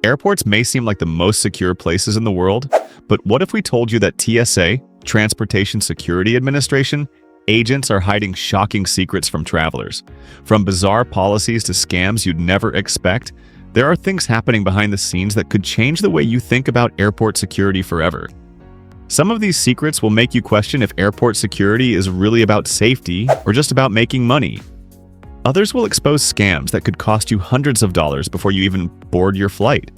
Airports may seem like the most secure places in the world, but what if we told you that TSA, Transportation Security Administration, agents are hiding shocking secrets from travelers? From bizarre policies to scams you'd never expect, there are things happening behind the scenes that could change the way you think about airport security forever. Some of these secrets will make you question if airport security is really about safety or just about making money. Others will expose scams that could cost you hundreds of dollars before you even board your flight.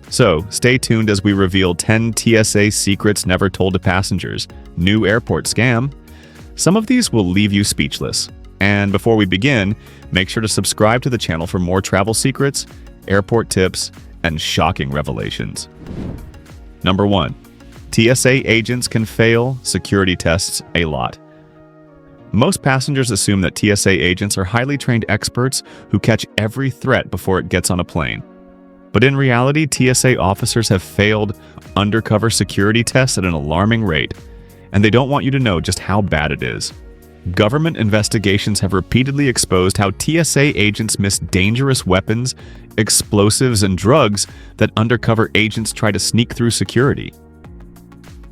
So, stay tuned as we reveal 10 TSA secrets never told to passengers, new airport scam. Some of these will leave you speechless. And before we begin, make sure to subscribe to the channel for more travel secrets, airport tips, and shocking revelations. Number 1. TSA agents can fail security tests a lot. Most passengers assume that TSA agents are highly trained experts who catch every threat before it gets on a plane. But in reality, TSA officers have failed undercover security tests at an alarming rate, and they don't want you to know just how bad it is. Government investigations have repeatedly exposed how TSA agents miss dangerous weapons, explosives, and drugs that undercover agents try to sneak through security.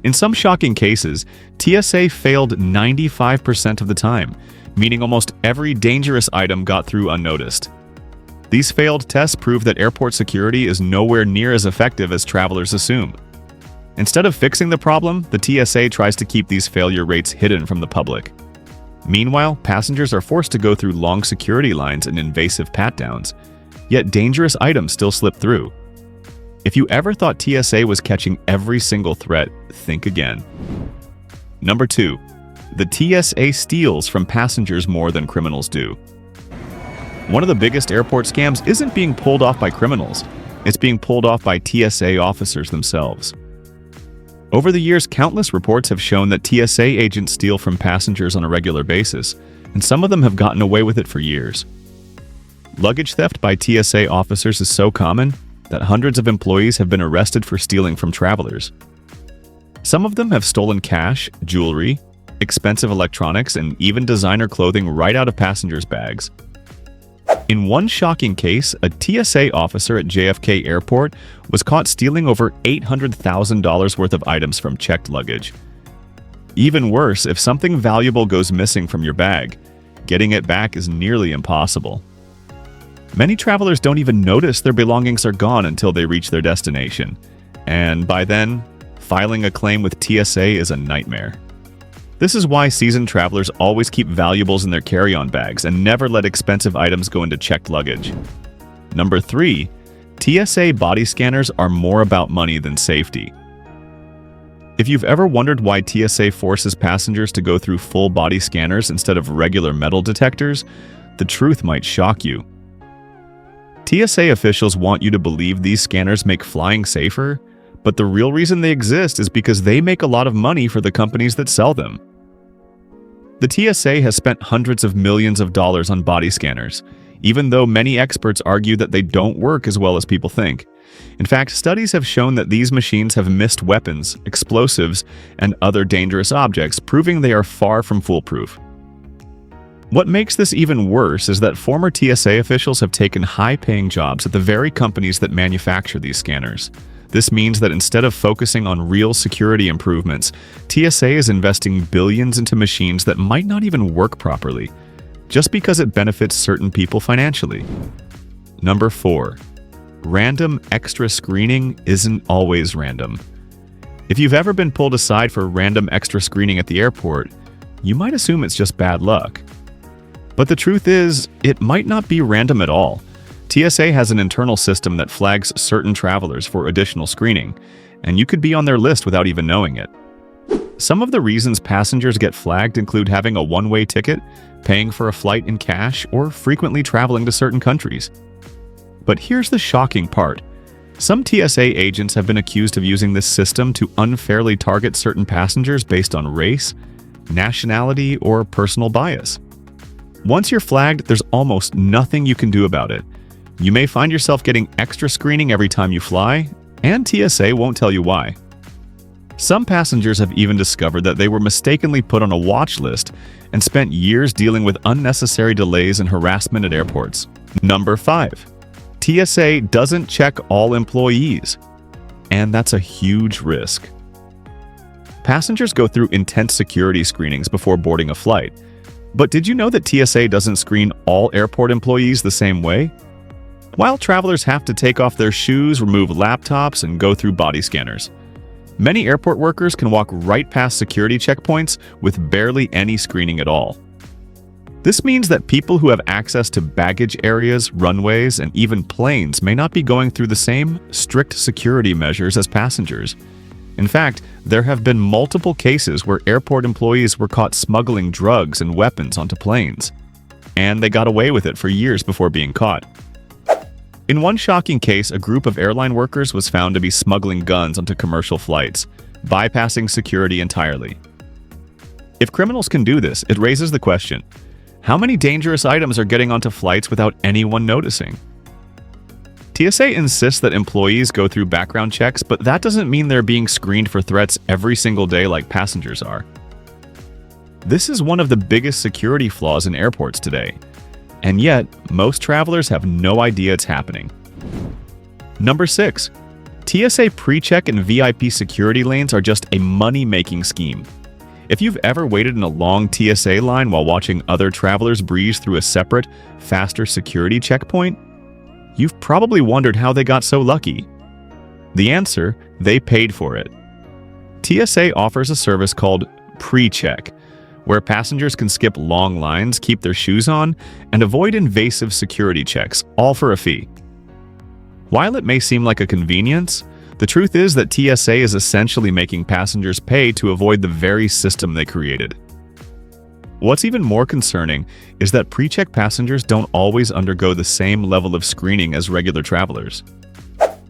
In some shocking cases, TSA failed 95% of the time, meaning almost every dangerous item got through unnoticed. These failed tests prove that airport security is nowhere near as effective as travelers assume. Instead of fixing the problem, the TSA tries to keep these failure rates hidden from the public. Meanwhile, passengers are forced to go through long security lines and invasive pat-downs, yet dangerous items still slip through. If you ever thought TSA was catching every single threat, think again. Number 2. The TSA steals from passengers more than criminals do. One of the biggest airport scams isn't being pulled off by criminals, it's being pulled off by TSA officers themselves. Over the years, countless reports have shown that TSA agents steal from passengers on a regular basis, and some of them have gotten away with it for years. Luggage theft by TSA officers is so common that hundreds of employees have been arrested for stealing from travelers. Some of them have stolen cash, jewelry, expensive electronics, and even designer clothing right out of passengers' bags. In one shocking case, a TSA officer at JFK Airport was caught stealing over $800,000 worth of items from checked luggage. Even worse, if something valuable goes missing from your bag, getting it back is nearly impossible. Many travelers don't even notice their belongings are gone until they reach their destination, and by then, filing a claim with TSA is a nightmare. This is why seasoned travelers always keep valuables in their carry-on bags and never let expensive items go into checked luggage. Number 3. TSA body scanners are more about money than safety. If you've ever wondered why TSA forces passengers to go through full body scanners instead of regular metal detectors, the truth might shock you. TSA officials want you to believe these scanners make flying safer, but the real reason they exist is because they make a lot of money for the companies that sell them. The TSA has spent hundreds of millions of dollars on body scanners, even though many experts argue that they don't work as well as people think. In fact, studies have shown that these machines have missed weapons, explosives, and other dangerous objects, proving they are far from foolproof. What makes this even worse is that former TSA officials have taken high-paying jobs at the very companies that manufacture these scanners. This means that instead of focusing on real security improvements, TSA is investing billions into machines that might not even work properly, just because it benefits certain people financially. Number 4. Random extra screening isn't always random. If you've ever been pulled aside for random extra screening at the airport, you might assume it's just bad luck. But the truth is, it might not be random at all. TSA has an internal system that flags certain travelers for additional screening, and you could be on their list without even knowing it. Some of the reasons passengers get flagged include having a one-way ticket, paying for a flight in cash, or frequently traveling to certain countries. But here's the shocking part. Some TSA agents have been accused of using this system to unfairly target certain passengers based on race, nationality, or personal bias. Once you're flagged, there's almost nothing you can do about it. You may find yourself getting extra screening every time you fly, and TSA won't tell you why. Some passengers have even discovered that they were mistakenly put on a watch list and spent years dealing with unnecessary delays and harassment at airports. Number 5. TSA doesn't check all employees, and that's a huge risk. Passengers go through intense security screenings before boarding a flight. But did you know that TSA doesn't screen all airport employees the same way? While travelers have to take off their shoes, remove laptops, and go through body scanners, many airport workers can walk right past security checkpoints with barely any screening at all. This means that people who have access to baggage areas, runways, and even planes may not be going through the same strict security measures as passengers. In fact, there have been multiple cases where airport employees were caught smuggling drugs and weapons onto planes, and they got away with it for years before being caught. In one shocking case, a group of airline workers was found to be smuggling guns onto commercial flights, bypassing security entirely. If criminals can do this, it raises the question, how many dangerous items are getting onto flights without anyone noticing? TSA insists that employees go through background checks, but that doesn't mean they're being screened for threats every single day like passengers are. This is one of the biggest security flaws in airports today, and yet most travelers have no idea it's happening. Number 6. TSA pre-check and VIP security lanes are just a money-making scheme. If you've ever waited in a long TSA line while watching other travelers breeze through a separate, faster security checkpoint, you've probably wondered how they got so lucky. The answer: they paid for it. TSA offers a service called pre-check, where passengers can skip long lines, keep their shoes on, and avoid invasive security checks, all for a fee. While it may seem like a convenience, the truth is that TSA is essentially making passengers pay to avoid the very system they created. What's even more concerning is that pre-check passengers don't always undergo the same level of screening as regular travelers.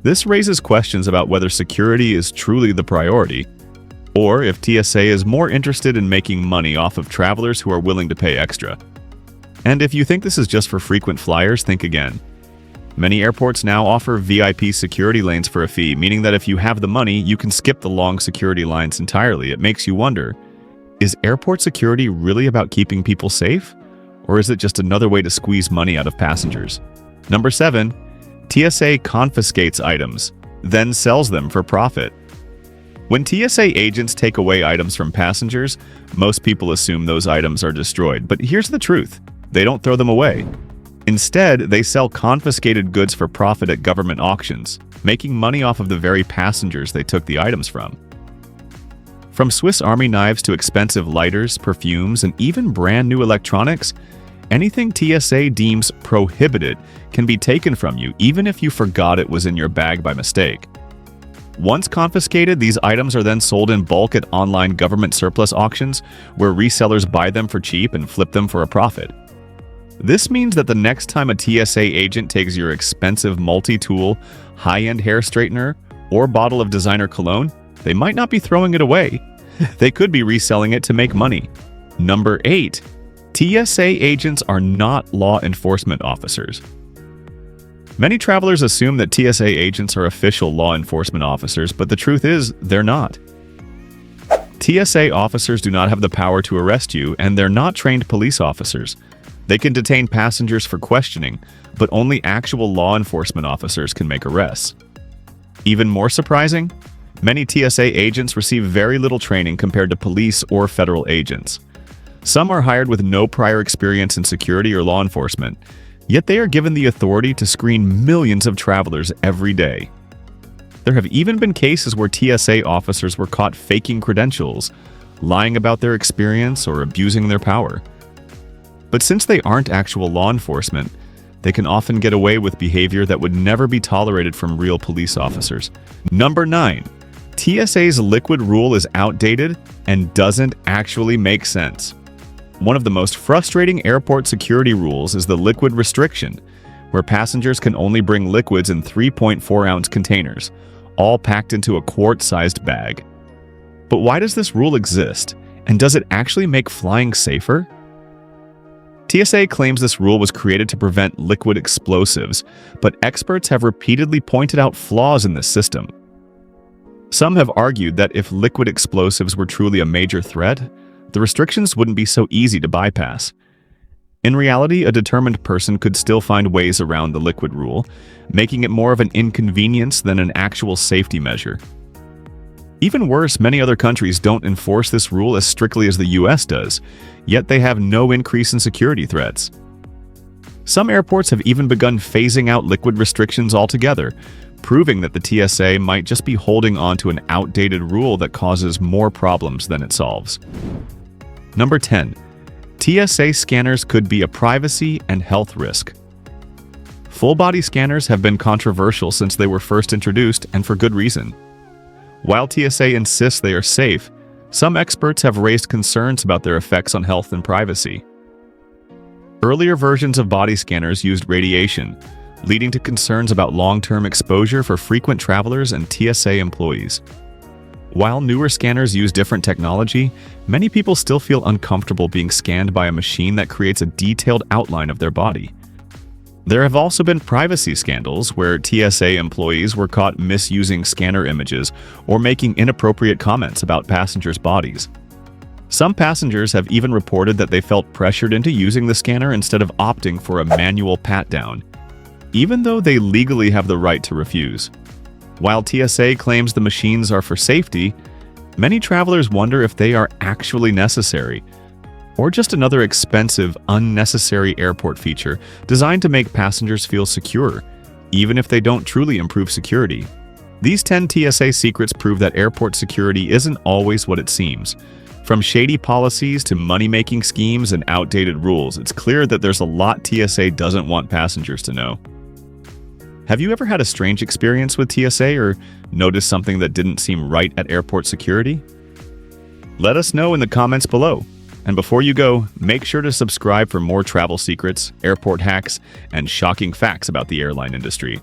This raises questions about whether security is truly the priority, or if TSA is more interested in making money off of travelers who are willing to pay extra. And if you think this is just for frequent flyers, think again. Many airports now offer VIP security lanes for a fee, meaning that if you have the money, you can skip the long security lines entirely. It makes you wonder, is airport security really about keeping people safe? Or is it just another way to squeeze money out of passengers? Number 7. TSA confiscates items, then sells them for profit. When TSA agents take away items from passengers, most people assume those items are destroyed. But here's the truth: they don't throw them away. Instead, they sell confiscated goods for profit at government auctions, making money off of the very passengers they took the items from. From Swiss Army knives to expensive lighters, perfumes, and even brand new electronics, anything TSA deems prohibited can be taken from you, even if you forgot it was in your bag by mistake. Once confiscated, these items are then sold in bulk at online government surplus auctions, where resellers buy them for cheap and flip them for a profit. This means that the next time a TSA agent takes your expensive multi-tool, high-end hair straightener, or bottle of designer cologne, they might not be throwing it away. They could be reselling it to make money. Number 8. TSA agents are not law enforcement officers. Many travelers assume that TSA agents are official law enforcement officers, but the truth is, they're not. TSA officers do not have the power to arrest you, and they're not trained police officers. They can detain passengers for questioning, but only actual law enforcement officers can make arrests. Even more surprising, many TSA agents receive very little training compared to police or federal agents. Some are hired with no prior experience in security or law enforcement, yet they are given the authority to screen millions of travelers every day. There have even been cases where TSA officers were caught faking credentials, lying about their experience, or abusing their power. But since they aren't actual law enforcement, they can often get away with behavior that would never be tolerated from real police officers. Number 9. TSA's liquid rule is outdated and doesn't actually make sense. One of the most frustrating airport security rules is the liquid restriction, where passengers can only bring liquids in 3.4-ounce containers, all packed into a quart-sized bag. But why does this rule exist, and does it actually make flying safer? TSA claims this rule was created to prevent liquid explosives, but experts have repeatedly pointed out flaws in this system. Some have argued that if liquid explosives were truly a major threat, the restrictions wouldn't be so easy to bypass. In reality, a determined person could still find ways around the liquid rule, making it more of an inconvenience than an actual safety measure. Even worse, many other countries don't enforce this rule as strictly as the US does, yet they have no increase in security threats. Some airports have even begun phasing out liquid restrictions altogether, proving that the TSA might just be holding on to an outdated rule that causes more problems than it solves. Number 10. TSA scanners could be a privacy and health risk. Full-body scanners have been controversial since they were first introduced, and for good reason. While TSA insists they are safe, some experts have raised concerns about their effects on health and privacy. Earlier versions of body scanners used radiation, leading to concerns about long-term exposure for frequent travelers and TSA employees. While newer scanners use different technology, many people still feel uncomfortable being scanned by a machine that creates a detailed outline of their body. There have also been privacy scandals where TSA employees were caught misusing scanner images or making inappropriate comments about passengers' bodies. Some passengers have even reported that they felt pressured into using the scanner instead of opting for a manual pat-down, even though they legally have the right to refuse. While TSA claims the machines are for safety, many travelers wonder if they are actually necessary, or just another expensive, unnecessary airport feature designed to make passengers feel secure, even if they don't truly improve security. These 10 TSA secrets prove that airport security isn't always what it seems. From shady policies to money-making schemes and outdated rules, it's clear that there's a lot TSA doesn't want passengers to know. Have you ever had a strange experience with TSA or noticed something that didn't seem right at airport security? Let us know in the comments below. And before you go, make sure to subscribe for more travel secrets, airport hacks, and shocking facts about the airline industry.